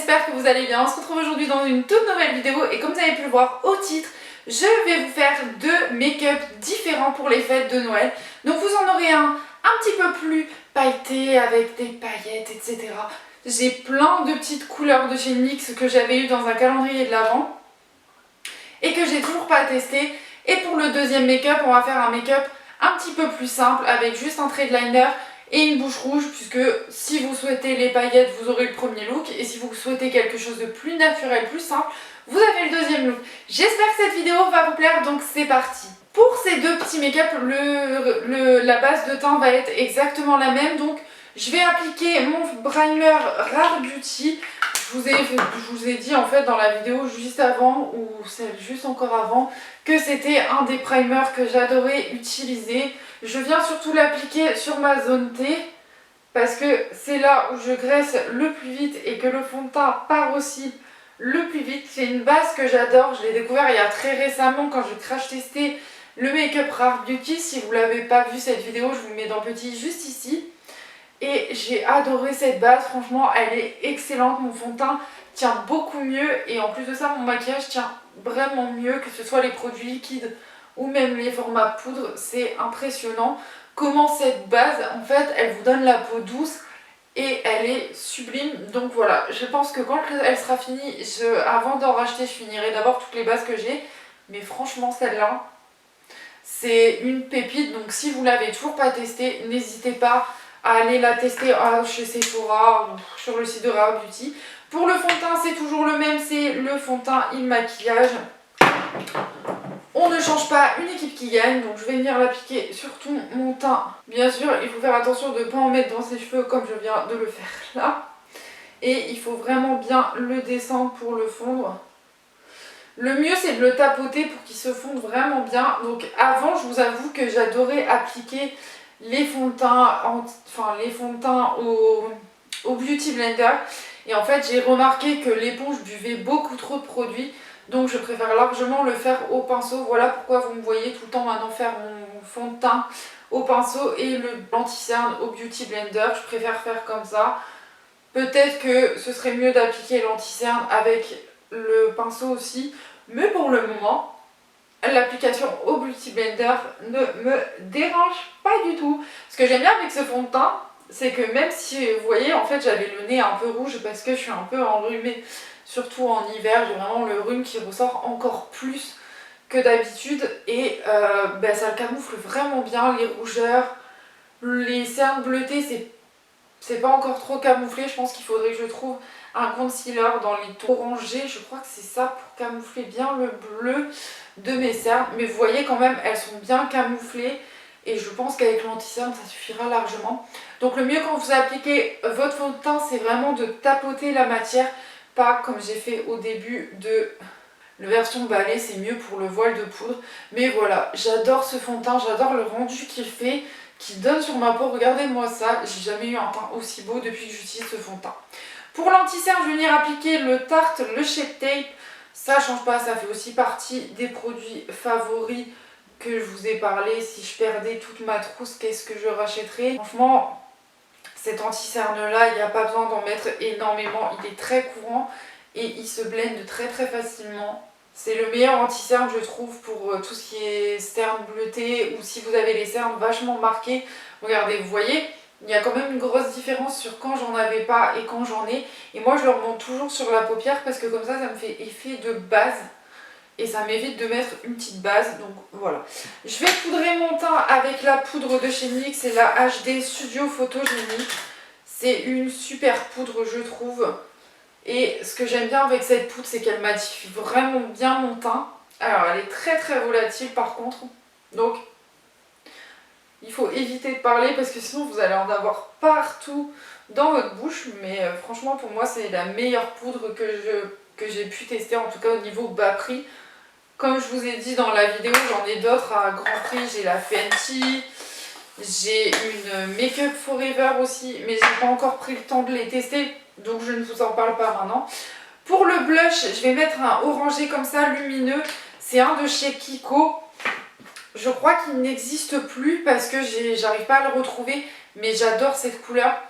j'espère que vous allez bien. On se retrouve aujourd'hui dans une toute nouvelle vidéo et comme vous avez pu le voir au titre, je vais vous faire deux make-up différents pour les fêtes de Noël. Donc vous en aurez un petit peu plus pailleté avec des paillettes, etc. J'ai plein de petites couleurs de chez NYX que j'avais eu dans un calendrier de l'Avent et que j'ai toujours pas testé. Et pour le deuxième make-up, on va faire un make-up un petit peu plus simple avec juste un trait de liner et une bouche rouge, puisque si vous souhaitez les paillettes, vous aurez le premier look, et si vous souhaitez quelque chose de plus naturel, plus simple, vous avez le deuxième look. J'espère que cette vidéo va vous plaire, donc c'est parti. Pour ces deux petits make-up, la base de teint va être exactement la même, donc je vais appliquer mon primer Rare Beauty. Je vous ai dit en fait dans la vidéo juste avant, ou celle juste encore avant, que c'était un des primers que j'adorais utiliser. Je viens surtout l'appliquer sur ma zone T parce que c'est là où je graisse le plus vite et que le fond de teint part aussi le plus vite. C'est une base que j'adore, je l'ai découvert il y a très récemment quand j'ai crash testé le make-up Rare Beauty. Si vous ne l'avez pas vu cette vidéo, je vous mets dans petit juste ici. Et j'ai adoré cette base, franchement elle est excellente, mon fond de teint tient beaucoup mieux et en plus de ça mon maquillage tient vraiment mieux, que ce soit les produits liquides ou même les formats poudre. C'est impressionnant comment cette base en fait elle vous donne la peau douce et elle est sublime. Donc voilà, je pense que quand elle sera finie, avant d'en racheter je finirai d'abord toutes les bases que j'ai, mais franchement celle-là c'est une pépite. Donc si vous l'avez toujours pas testée, n'hésitez pas à aller la tester chez Sephora ou sur le site de Rare Beauty. Pour le fond de teint, c'est toujours le même, c'est le fond de teint Il Maquillage. On ne change pas, une équipe qui gagne, donc je vais venir l'appliquer sur tout mon teint. Bien sûr, il faut faire attention de ne pas en mettre dans ses cheveux comme je viens de le faire là. Et il faut vraiment bien le descendre pour le fondre. Le mieux c'est de le tapoter pour qu'il se fonde vraiment bien. Donc avant, je vous avoue que j'adorais appliquer les fonds de teint, au Beauty Blender. Et en fait j'ai remarqué que l'éponge buvait beaucoup trop de produits. Donc je préfère largement le faire au pinceau. Voilà pourquoi vous me voyez tout le temps maintenant faire mon fond de teint au pinceau et l'anti-cerne au Beauty Blender. Je préfère faire comme ça. Peut-être que ce serait mieux d'appliquer l'anti-cerne avec le pinceau aussi. Mais pour le moment, l'application au Beauty Blender ne me dérange pas du tout. Ce que j'aime bien avec ce fond de teint, c'est que même si vous voyez, en fait j'avais le nez un peu rouge parce que je suis un peu enrhumée, surtout en hiver, j'ai vraiment le rhume qui ressort encore plus que d'habitude et ça le camoufle vraiment bien, les rougeurs, les cernes bleutées, c'est pas encore trop camouflé. Je pense qu'il faudrait que je trouve un concealer dans les tons orangés, je crois que c'est ça, pour camoufler bien le bleu de mes cernes. Mais vous voyez quand même, elles sont bien camouflées et je pense qu'avec l'anti-cerne ça suffira largement. Donc le mieux quand vous appliquez votre fond de teint, c'est vraiment de tapoter la matière, pas comme j'ai fait au début de la version balai, c'est mieux pour le voile de poudre. Mais voilà, j'adore ce fond de teint, j'adore le rendu qu'il fait, qui donne sur ma peau. Regardez-moi ça, j'ai jamais eu un teint aussi beau depuis que j'utilise ce fond de teint. Pour l'anti-cerne, je vais venir appliquer le Tarte, le Shape Tape. Ça change pas, ça fait aussi partie des produits favoris que je vous ai parlé. Si je perdais toute ma trousse, qu'est-ce que je rachèterais? Franchement, cet anti-cerne là, il n'y a pas besoin d'en mettre énormément. Il est très courant et il se blende très facilement. C'est le meilleur anti-cerne je trouve pour tout ce qui est cernes bleutées ou si vous avez les cernes vachement marquées. Regardez, vous voyez, il y a quand même une grosse différence sur quand j'en avais pas et quand j'en ai. Et moi je le remonte toujours sur la paupière parce que comme ça me fait effet de base. Et ça m'évite de mettre une petite base, donc voilà. Je vais poudrer mon teint avec la poudre de chez NYX, c'est la HD Studio Photogenic. C'est une super poudre je trouve. Et ce que j'aime bien avec cette poudre, c'est qu'elle matifie vraiment bien mon teint. Alors elle est très volatile par contre, donc il faut éviter de parler parce que sinon vous allez en avoir partout dans votre bouche. Mais franchement pour moi c'est la meilleure poudre que j'ai pu tester, en tout cas au niveau bas prix. Comme je vous ai dit dans la vidéo, j'en ai d'autres à grand prix. J'ai la Fenty, j'ai une Make Up Forever aussi, mais j'ai pas encore pris le temps de les tester, donc je ne vous en parle pas maintenant. Pour le blush, je vais mettre un orangé comme ça, lumineux. C'est un de chez Kiko. Je crois qu'il n'existe plus parce que j'arrive pas à le retrouver, mais j'adore cette couleur.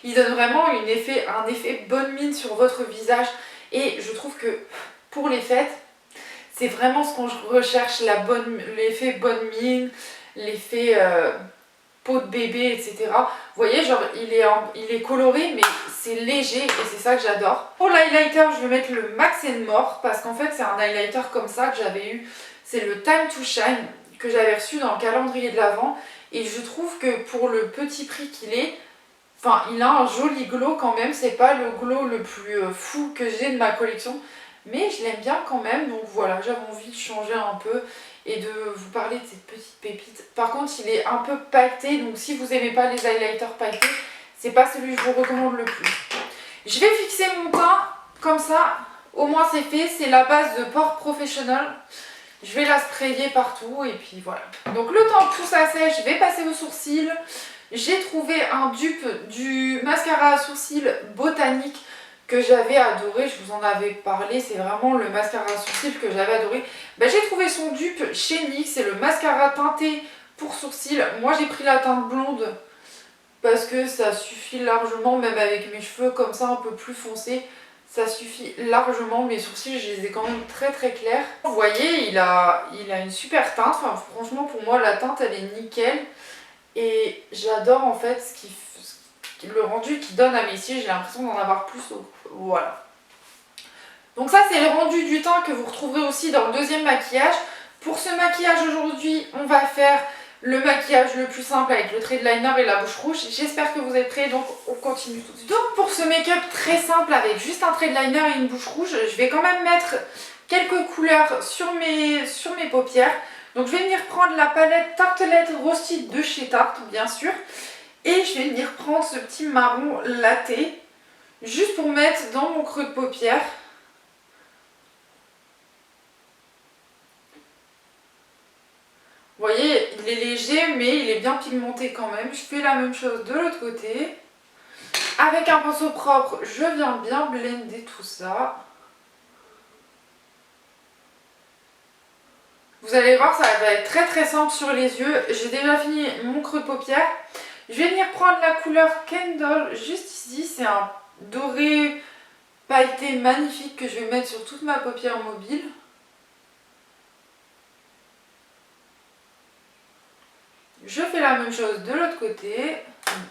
Il donne vraiment un effet bonne mine sur votre visage. Et je trouve que pour les fêtes, c'est vraiment ce qu'on recherche, l'effet bonne mine, l'effet peau de bébé, etc. Vous voyez, genre il est coloré, mais c'est léger et c'est ça que j'adore. Pour l'highlighter, je vais mettre le Max More parce qu'en fait, c'est un highlighter comme ça que j'avais eu. C'est le Time to Shine que j'avais reçu dans le calendrier de l'Avent. Et je trouve que pour le petit prix qu'il est, enfin, il a un joli glow quand même. C'est pas le glow le plus fou que j'ai de ma collection, mais je l'aime bien quand même. Donc voilà, j'avais envie de changer un peu et de vous parler de cette petite pépite. Par contre, il est un peu pailleté, donc si vous n'aimez pas les highlighters pailletés, c'est pas celui que je vous recommande le plus. Je vais fixer mon teint comme ça, au moins c'est fait. C'est la base de Pore Professional. Je vais la sprayer partout et puis voilà. Donc le temps que tout ça sèche, je vais passer au sourcil. J'ai trouvé un dupe du mascara à sourcils Botanique que j'avais adoré, je vous en avais parlé, c'est vraiment le mascara à sourcils que j'avais adoré. J'ai trouvé son dupe chez NYX, c'est le mascara teinté pour sourcils. Moi j'ai pris la teinte blonde parce que ça suffit largement, même avec mes cheveux comme ça un peu plus foncés. Ça suffit largement, mes sourcils je les ai quand même très très clairs. Vous voyez, il a une super teinte, enfin franchement pour moi la teinte elle est nickel. Et j'adore en fait le rendu qu'il donne à mes cils, j'ai l'impression d'en avoir plus. Voilà. Donc ça c'est le rendu du teint que vous retrouverez aussi dans le deuxième maquillage. Pour ce maquillage aujourd'hui, on va faire le maquillage le plus simple avec le trait de liner et la bouche rouge. J'espère que vous êtes prêts, donc on continue tout de suite. Donc pour ce make-up très simple avec juste un trait de liner et une bouche rouge, je vais quand même mettre quelques couleurs sur mes paupières. Donc je vais venir prendre la palette Tartelette Roasted de chez Tarte, bien sûr. Et je vais venir prendre ce petit marron latte, juste pour mettre dans mon creux de paupière. Vous voyez, il est léger, mais il est bien pigmenté quand même. Je fais la même chose de l'autre côté. Avec un pinceau propre, je viens bien blender tout ça. Vous allez voir, ça va être très très simple sur les yeux. J'ai déjà fini mon creux de paupière. Je vais venir prendre la couleur Candle juste ici. C'est un doré pailleté magnifique que je vais mettre sur toute ma paupière mobile. Je fais la même chose de l'autre côté.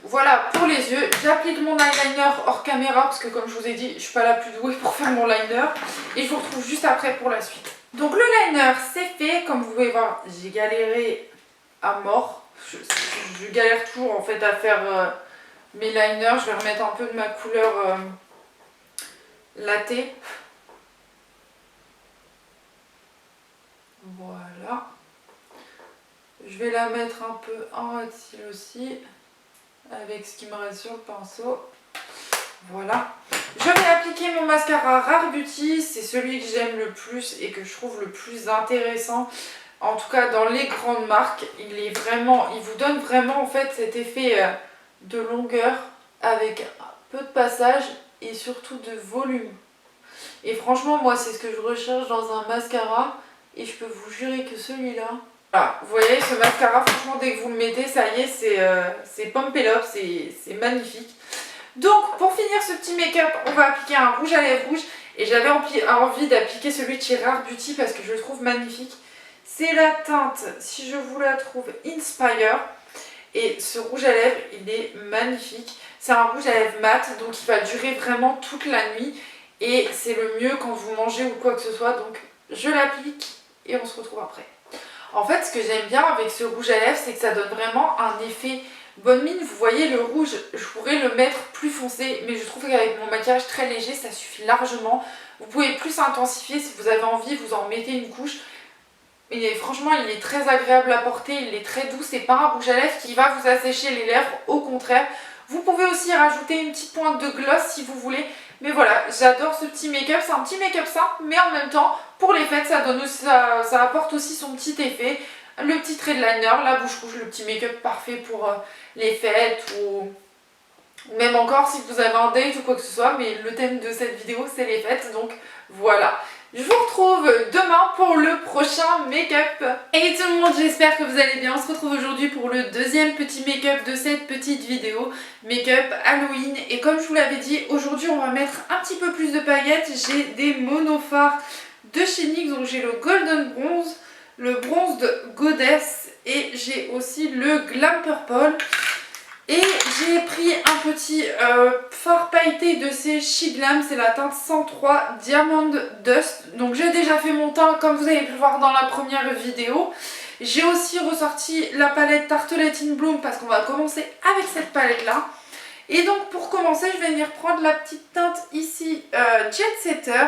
Voilà pour les yeux. J'applique mon eyeliner hors caméra parce que comme je vous ai dit, je suis pas la plus douée pour faire mon liner. Et je vous retrouve juste après pour la suite. Donc le liner c'est fait. Comme vous pouvez voir, j'ai galéré à mort. Je galère toujours en fait à faire mes liners. Je vais remettre un peu de ma couleur latte. Voilà. Je vais la mettre un peu en haut de cils aussi, avec ce qui me reste sur le pinceau. Voilà. Je vais appliquer mon mascara Rare Beauty, c'est celui que j'aime le plus et que je trouve le plus intéressant. En tout cas dans les grandes marques, il vous donne vraiment en fait cet effet de longueur avec peu de passage et surtout de volume. Et franchement moi c'est ce que je recherche dans un mascara et je peux vous jurer que celui-là... Voilà, vous voyez ce mascara, franchement dès que vous le mettez, ça y est, c'est pump it up, c'est magnifique. Donc pour finir ce petit make-up, on va appliquer un rouge à lèvres rouge. Et j'avais envie d'appliquer celui de chez Rare Beauty parce que je le trouve magnifique. C'est la teinte, si je vous la trouve, Inspire. Et ce rouge à lèvres, il est magnifique. C'est un rouge à lèvres mat, donc il va durer vraiment toute la nuit. Et c'est le mieux quand vous mangez ou quoi que ce soit. Donc je l'applique et on se retrouve après. En fait, ce que j'aime bien avec ce rouge à lèvres, c'est que ça donne vraiment un effet bonne mine. Vous voyez, le rouge, je pourrais le mettre plus foncé, mais je trouve qu'avec mon maquillage très léger, ça suffit largement. Vous pouvez plus intensifier si vous avez envie, vous en mettez une couche. Et franchement, il est très agréable à porter, il est très doux. C'est pas un rouge à lèvres qui va vous assécher les lèvres, au contraire. Vous pouvez aussi rajouter une petite pointe de gloss si vous voulez. Mais voilà, j'adore ce petit make-up. C'est un petit make-up simple, mais en même temps, pour les fêtes, ça apporte aussi son petit effet. Le petit trait de liner, la bouche rouge, le petit make-up parfait pour les fêtes ou même encore si vous avez un date ou quoi que ce soit. Mais le thème de cette vidéo, c'est les fêtes. Donc voilà. Je vous retrouve demain pour le prochain make-up. Hey tout le monde, j'espère que vous allez bien. On se retrouve aujourd'hui pour le deuxième petit make-up de cette petite vidéo. Make-up Halloween. Et comme je vous l'avais dit, aujourd'hui on va mettre un petit peu plus de paillettes. J'ai des monofards de chez NYX. Donc j'ai le Golden Bronze, le Bronzed Goddess et j'ai aussi le Glam Purple. Et j'ai pris un petit fard pailleté de chez She Glam, c'est la teinte 103 Diamond Dust. Donc j'ai déjà fait mon teint comme vous avez pu le voir dans la première vidéo. J'ai aussi ressorti la palette Tartelette in Bloom parce qu'on va commencer avec cette palette là. Et donc pour commencer je vais venir prendre la petite teinte ici Jet Setter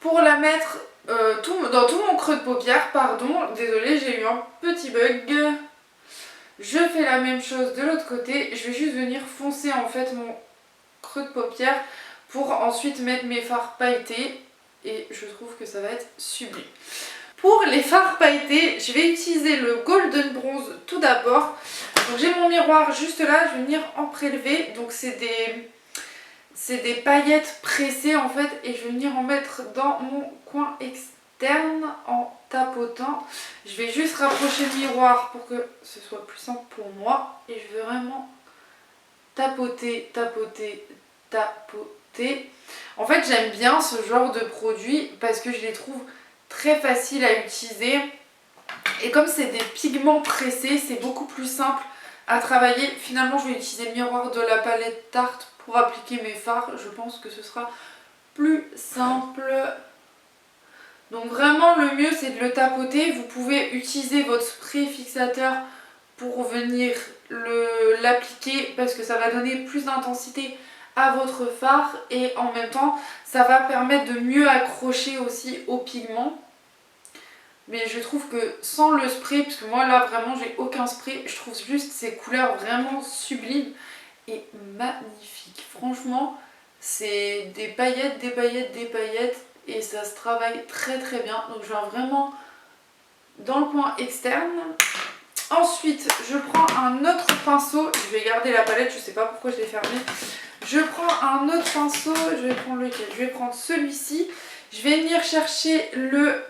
pour la mettre dans tout mon creux de paupière. Pardon, désolée j'ai eu un petit bug. Je fais la même chose de l'autre côté, je vais juste venir foncer en fait mon creux de paupière pour ensuite mettre mes fards pailletés et je trouve que ça va être sublime. Pour les fards pailletés, je vais utiliser le Golden Bronze tout d'abord. Donc j'ai mon miroir juste là, je vais venir en prélever, donc c'est des paillettes pressées en fait et je vais venir en mettre dans mon coin externe en tapotant. Je vais juste rapprocher le miroir pour que ce soit plus simple pour moi et je vais vraiment tapoter, tapoter, tapoter. En fait j'aime bien ce genre de produit parce que je les trouve très faciles à utiliser et comme c'est des pigments pressés c'est beaucoup plus simple à travailler. Finalement je vais utiliser le miroir de la palette Tarte pour appliquer mes fards, je pense que ce sera plus simple. Donc vraiment le mieux c'est de le tapoter. Vous pouvez utiliser votre spray fixateur pour venir l'appliquer parce que ça va donner plus d'intensité à votre fard et en même temps ça va permettre de mieux accrocher aussi au pigment. Mais je trouve que sans le spray, parce que moi là vraiment j'ai aucun spray, je trouve juste ces couleurs vraiment sublimes et magnifiques. Franchement c'est des paillettes, des paillettes, des paillettes. Et ça se travaille très très bien. Donc je viens vraiment dans le coin externe. Ensuite je prends un autre pinceau. Je vais garder la palette, je sais pas pourquoi je l'ai fermée. Je prends un autre pinceau. Je vais prendre lequel? Je vais prendre celui-ci. Je vais venir chercher le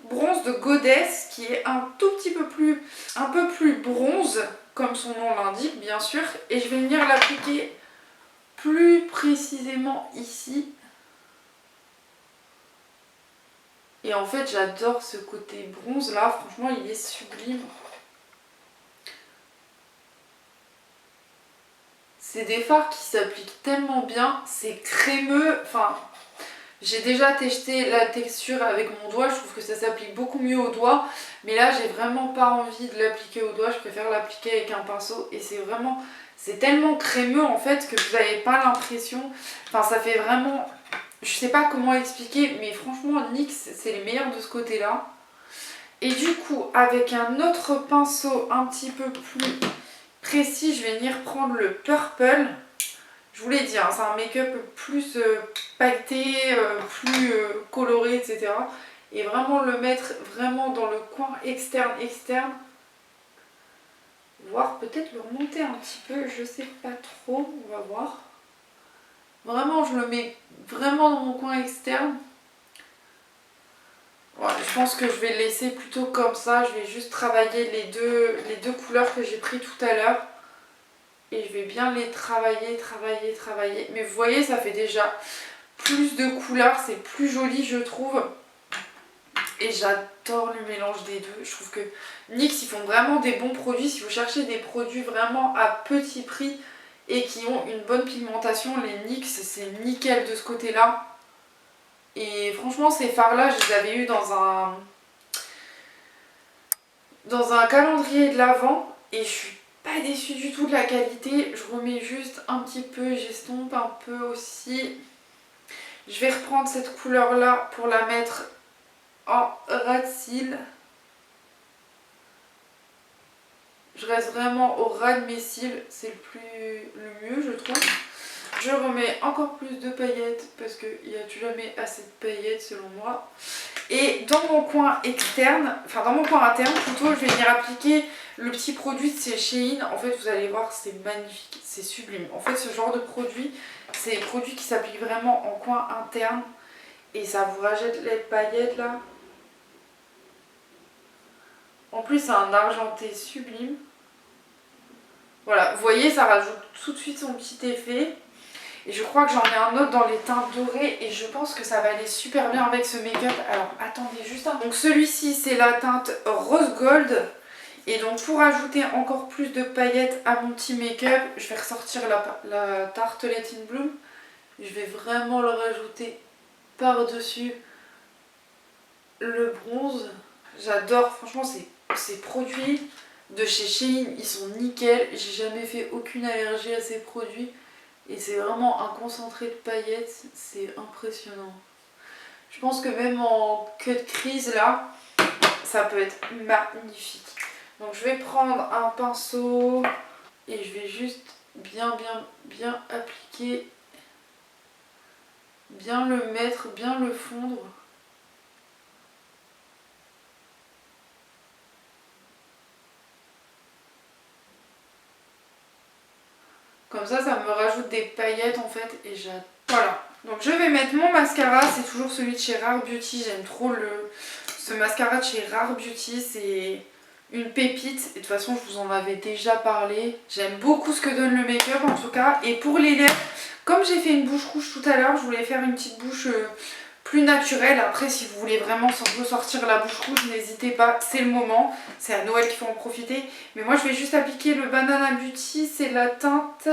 bronze de Goddess qui est un tout petit peu plus, un peu plus bronze comme son nom l'indique bien sûr. Et je vais venir l'appliquer plus précisément ici. Et en fait j'adore ce côté bronze là, franchement il est sublime. C'est des fards qui s'appliquent tellement bien, c'est crémeux, enfin j'ai déjà testé la texture avec mon doigt, je trouve que ça s'applique beaucoup mieux au doigt. Mais là j'ai vraiment pas envie de l'appliquer au doigt, je préfère l'appliquer avec un pinceau. Et c'est tellement crémeux en fait que vous n'avez pas l'impression, enfin ça fait vraiment... Je sais pas comment expliquer, mais franchement NYX c'est les meilleurs de ce côté là. Et du coup avec un autre pinceau un petit peu plus précis, je vais venir prendre le Purple. Je vous l'ai dit, hein, c'est un make-up plus pailleté, plus coloré, etc. Et vraiment le mettre vraiment dans le coin externe. Voire peut-être le remonter un petit peu, je sais pas trop, on va voir. Vraiment, je le mets vraiment dans mon coin externe. Voilà, je pense que je vais le laisser plutôt comme ça. Je vais juste travailler les deux couleurs que j'ai pris tout à l'heure. Et je vais bien les travailler. Mais vous voyez, ça fait déjà plus de couleurs. C'est plus joli, je trouve. Et j'adore le mélange des deux. Je trouve que NYX, ils font vraiment des bons produits. Si vous cherchez des produits vraiment à petit prix et qui ont une bonne pigmentation, les NYX c'est nickel de ce côté là. Et franchement ces fards là je les avais eu dans un calendrier de l'Avent et je suis pas déçue du tout de la qualité. Je remets juste un petit peu, j'estompe un peu aussi. Je vais reprendre cette couleur là pour la mettre en ras de cils. Je reste vraiment au ras de mes cils, c'est le mieux je trouve. Je remets encore plus de paillettes parce qu'il n'y a jamais assez de paillettes selon moi. Et dans mon coin externe, enfin dans mon coin interne plutôt, je vais venir appliquer le petit produit de chez Shein. En fait vous allez voir c'est magnifique, c'est sublime. En fait ce genre de produit, c'est des produits qui s'appliquent vraiment en coin interne. Et ça vous rajoute les paillettes là. En plus c'est un argenté sublime. Voilà, vous voyez, ça rajoute tout de suite son petit effet. Et je crois que j'en ai un autre dans les teintes dorées et je pense que ça va aller super bien avec ce make-up. Alors attendez juste un... Donc celui-ci c'est la teinte Rose Gold. Et donc pour ajouter encore plus de paillettes à mon petit make-up, je vais ressortir la Tartelette in Bloom. Je vais vraiment le rajouter par-dessus le bronze. J'adore, franchement ces produits de chez Shein, ils sont nickel. J'ai jamais fait aucune allergie à ces produits. Et c'est vraiment un concentré de paillettes, c'est impressionnant. Je pense que même en queue de crise là, ça peut être magnifique. Donc je vais prendre un pinceau et je vais juste bien appliquer, bien le mettre, bien le fondre. Comme ça me rajoute des paillettes en fait et j'adore. Voilà, donc je vais mettre mon mascara, c'est toujours celui de chez Rare Beauty, j'aime trop ce mascara de chez Rare Beauty, c'est une pépite et de toute façon je vous en avais déjà parlé. J'aime beaucoup ce que donne le make-up en tout cas. Et pour les lèvres, comme j'ai fait une bouche rouge tout à l'heure, je voulais faire une petite bouche plus naturelle. Après si vous voulez vraiment ressortir la bouche rouge, n'hésitez pas, c'est le moment. C'est à Noël qu'il faut en profiter. Mais moi je vais juste appliquer le Banana Beauty, c'est la teinte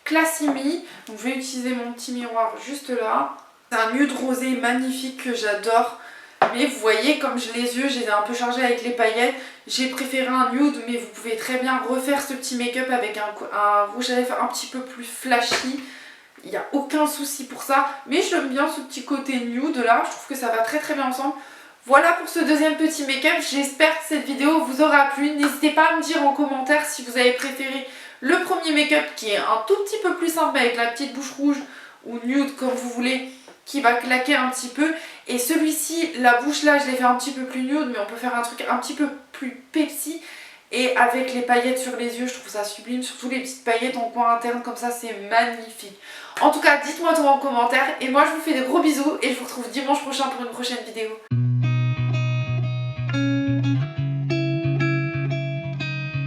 Classy Me. Donc je vais utiliser mon petit miroir juste là. C'est un nude rosé magnifique que j'adore. Mais vous voyez, comme les yeux, je les ai un peu chargés avec les paillettes. J'ai préféré un nude, mais vous pouvez très bien refaire ce petit make-up avec un rouge à lèvres un petit peu plus flashy. Il n'y a aucun souci pour ça. Mais j'aime bien ce petit côté nude là. Je trouve que ça va très bien ensemble. Voilà pour ce deuxième petit make-up. J'espère que cette vidéo vous aura plu. N'hésitez pas à me dire en commentaire si vous avez préféré le premier make-up qui est un tout petit peu plus simple avec la petite bouche rouge ou nude comme vous voulez, qui va claquer un petit peu. Et celui-ci, la bouche là, je l'ai fait un petit peu plus nude, mais on peut faire un truc un petit peu plus Pepsi. Et avec les paillettes sur les yeux, je trouve ça sublime. Surtout les petites paillettes en coin interne comme ça, c'est magnifique. En tout cas, dites-moi tout en commentaire. Et moi, je vous fais de gros bisous et je vous retrouve dimanche prochain pour une prochaine vidéo.